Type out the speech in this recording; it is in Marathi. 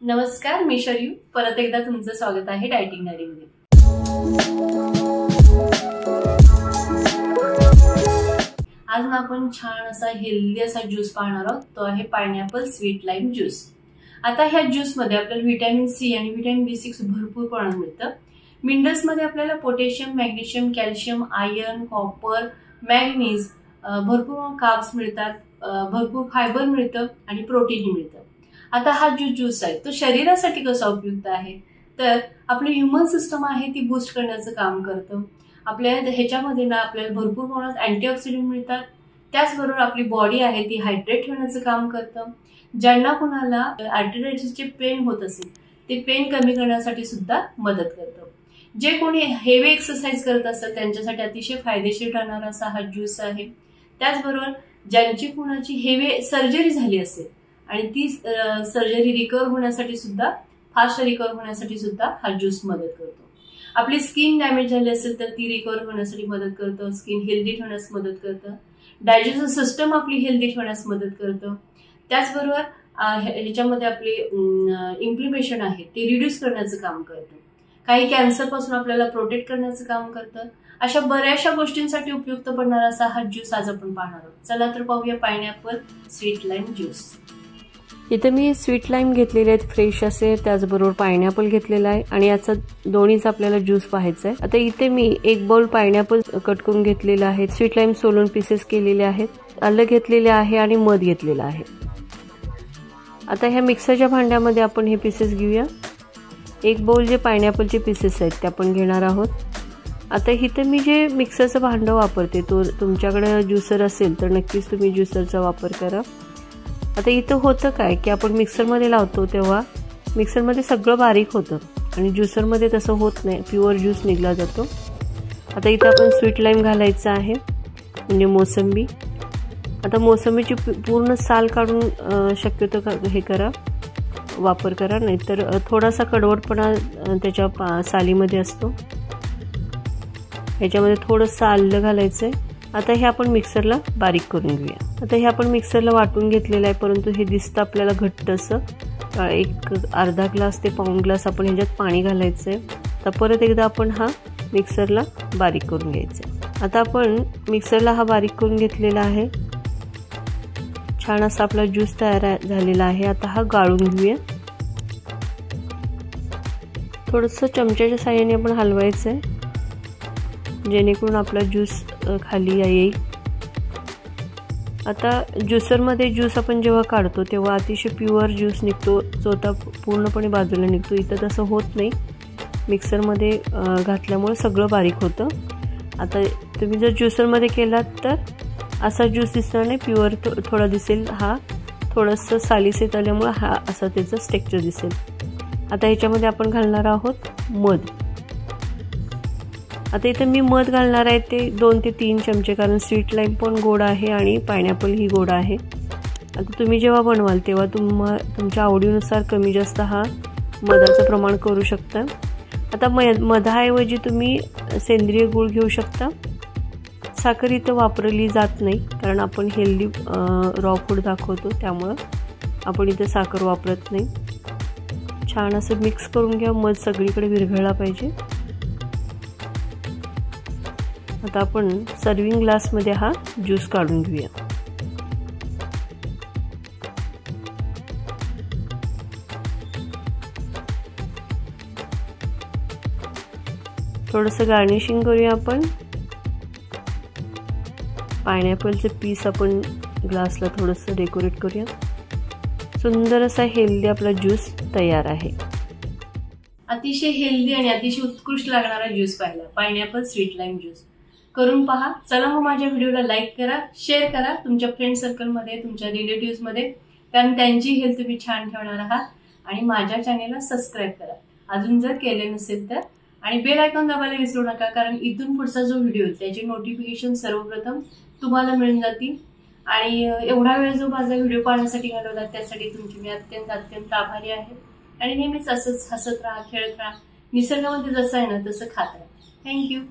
नमस्कार, मी शर्यू परत एकदा तुमचं स्वागत आहे डायटिंग डायरीमध्ये। आज आपण छान असा हेल्दी असा ज्यूस पाहणार आहोत। तो आहे पायनॅपल स्वीट लाइम ज्यूस। आता ह्या ज्यूस मध्ये आपल्याला व्हिटॅमिन सी आणि व्हिटॅमिन B6 भरपूर प्रमाणात मिळतं। मिनरल्स मध्ये आपल्याला potassium, magnesium, calcium, iron, copper, manganese, भरपूर कार्ब्स मिळतात, भरपूर फायबर मिळतं आणि प्रोटीन मिळतं। आता हा जो ज्यूस आहे तो शरीरासाठी कसा उपयुक्त आहे तर आपली ह्यूमन सिस्टम आहे ती बूस्ट करण्याचं काम करतं। आपल्या ह्याच्यामध्ये ना आपल्याला भरपूर प्रमाणात अँटीऑक्सिडंट मिळतात। त्याचबरोबर आपली बॉडी आहे ती हायड्रेट ठेवण्याचं काम करतं। ज्यांना कोणाला आर्थरायटिसचे पेन होत असेल ते पेन कमी करण्यासाठी सुद्धा मदत करतं। जे कोणी हेवी एक्सरसाइज करत असेल त्यांच्यासाठी अतिशय फायदेशीर ठरणारा असा हा ज्यूस आहे। त्याचबरोबर ज्यांची कोणाची हेवी सर्जरी झाली असेल आणि ती सर्जरी रिकव्हर होण्यासाठी सुद्धा फास्ट रिकव्हर होण्यासाठी सुद्धा हा ज्यूस मदत करतो। आपली स्किन डॅमेज झाली असेल तर ती रिकव्हर होण्यासाठी मदत करतं, स्किन हेल्दी ठेवण्यास मदत करतं, डायजेशन सिस्टम आपली हेल्दी ठेवण्यास मदत करतं। त्याचबरोबर ह्याच्यामध्ये आपली इन्फ्लेमेशन आहे ते रिड्यूस करण्याचं काम करतं, काही कॅन्सर पासून आपल्याला प्रोटेक्ट करण्याचं काम करतं। अशा बऱ्याचशा गोष्टींसाठी उपयुक्त पडणारा असा हा ज्यूस आज आपण पाहणार आहोत। चला तर पाहूया पायनॅपल स्वीट लाइम ज्यूस। इथे मी स्वीट लाइम घेतलेले आहेत फ्रेश असे, त्याचबरोबर पायनॅपल घेतलेला आहे आणि याचा दोन्हीचा आपल्याला ज्यूस पाहायचा आहे। आता इथे मी 1 बाउल पायनॅपल कट करून घेतलेला आहे, स्वीट लाइम सोलून पीसेस केलेले आहेत, आलं घेतलेले आहे आणि मध घेतलेला आहे। आता ह्या मिक्सरच्या भांड्यामध्ये आपण हे पीसेस घेऊया। 1 बाउल जे पायनॅपलचे पीसेस आहेत ते आपण घेणार आहोत। आता इथे मी जे मिक्सरचं भांडं वापरते तो तुमच्याकडे ज्युसर असेल तर नक्कीच तुम्ही ज्युसरचा वापर करा। आता इथं होतं काय की आपण मिक्सरमध्ये लावतो तेव्हा मिक्सरमध्ये सगळं बारीक होतं आणि ज्युसरमध्ये तसं होत नाही, प्युअर ज्यूस निघला जातो। आता इथं आपण स्वीट लाइम घालायचं आहे म्हणजे मोसंबी। आता मोसंबीची पूर्ण साल काढून शक्यतो हे करा, वापर करा, नाहीतर थोडासा कडवटपणा त्याच्या सालीमध्ये असतो। ह्याच्यामध्ये थोडंसं आलं घालायचं आहे। आता हे आपण मिक्सरला बारीक करून घेऊया। आता हे आपण मिक्सरला वाटून घेतलेलं आहे, परंतु हे दिसतं आपल्याला घट्ट असं। एक अर्धा ग्लास ते पाऊण ग्लास आपण ह्याच्यात पाणी घालायचं आहे। तर परत एकदा आपण हा मिक्सरला बारीक करून घ्यायचा आहे। आता आपण मिक्सरला हा बारीक करून घेतलेला आहे, छान असा आपला ज्यूस तयार झालेला आहे। आता हा गाळून घेऊया, थोडंसं चमच्याच्या साहाय्याने आपण हलवायचं आहे जेणेकरून आपला ज्यूस खाली येईल। आता ज्युसरमध्ये ज्यूस आपण जेव्हा काढतो तेव्हा अतिशय प्युअर ज्यूस निघतो, चोथा पूर्णपणे बाजूला निघतो। इथं तसं होत नाही, मिक्सरमध्ये घातल्यामुळे सगळं बारीक होतं। आता तुम्ही जर ज्युसरमध्ये केलात तर असा ज्यूस दिसणार नाही, प्युअर थोडा दिसेल, हा थोडंसं सालीसेत आल्यामुळे हा असा त्याचं स्ट्रक्चर दिसेल। आता ह्याच्यामध्ये आपण घालणार आहोत मध। आता इथे मी मध घालणार आहे ते 2 ते 3 चमचे, कारण स्वीट लाइम पण गोड आहे आणि पायनॅपल ही गोड आहे। आता तुम्ही जेव्हा बनवाल तेव्हा तुमच्या आवडीनुसार कमी जास्त हा मधाचं प्रमाण करू शकता। आता मधाऐवजी तुम्ही सेंद्रिय गूळ घेऊ शकता। साखर इथं वापरली जात नाही कारण आपण हेल्दी रॉ फूड दाखवतो, त्यामुळं आपण इथं साखर वापरत नाही। छान असं मिक्स करून घ्या, मध सगळीकडे विरघळला पाहिजे। आता आपण सर्विंग ग्लासमध्ये हा ज्यूस काढून घेऊया। थोडंसं गार्निशिंग करूया आपण, पायनॅपलचे पीस आपण ग्लासला थोडंसं डेकोरेट करूया। सुंदर असा हेल्दी आपला ज्यूस तयार आहे। अतिशय हेल्दी आणि अतिशय उत्कृष्ट लागणारा ज्यूस पाहिला, पायनॅपल स्वीट लाइम ज्यूस। करून पहा। चला मग माझ्या व्हिडिओला लाईक करा, शेअर करा तुमच्या फ्रेंड सर्कलमध्ये, तुमच्या रिलेटिव्स मध्ये, कारण त्यांची हेल्थ तुम्ही छान ठेवणार आहात। आणि माझ्या चॅनेलला सबस्क्राईब करा अजून जर केले नसेल तर, आणि बेल आयकॉन दाबायला विसरू नका, कारण इथून पुढचा जो व्हिडिओ त्याचे नोटिफिकेशन सर्वप्रथम तुम्हाला मिळून जातील। आणि एवढा वेळ जो माझा व्हिडिओ पाहण्यासाठी घालवला त्यासाठी तुमची मी अत्यंत आभारी आहे। आणि नेहमीच असंच हसत राहा, खेळत राहा, निसर्गामध्ये जसं आहे ना तसं खात राहा। थँक्यू।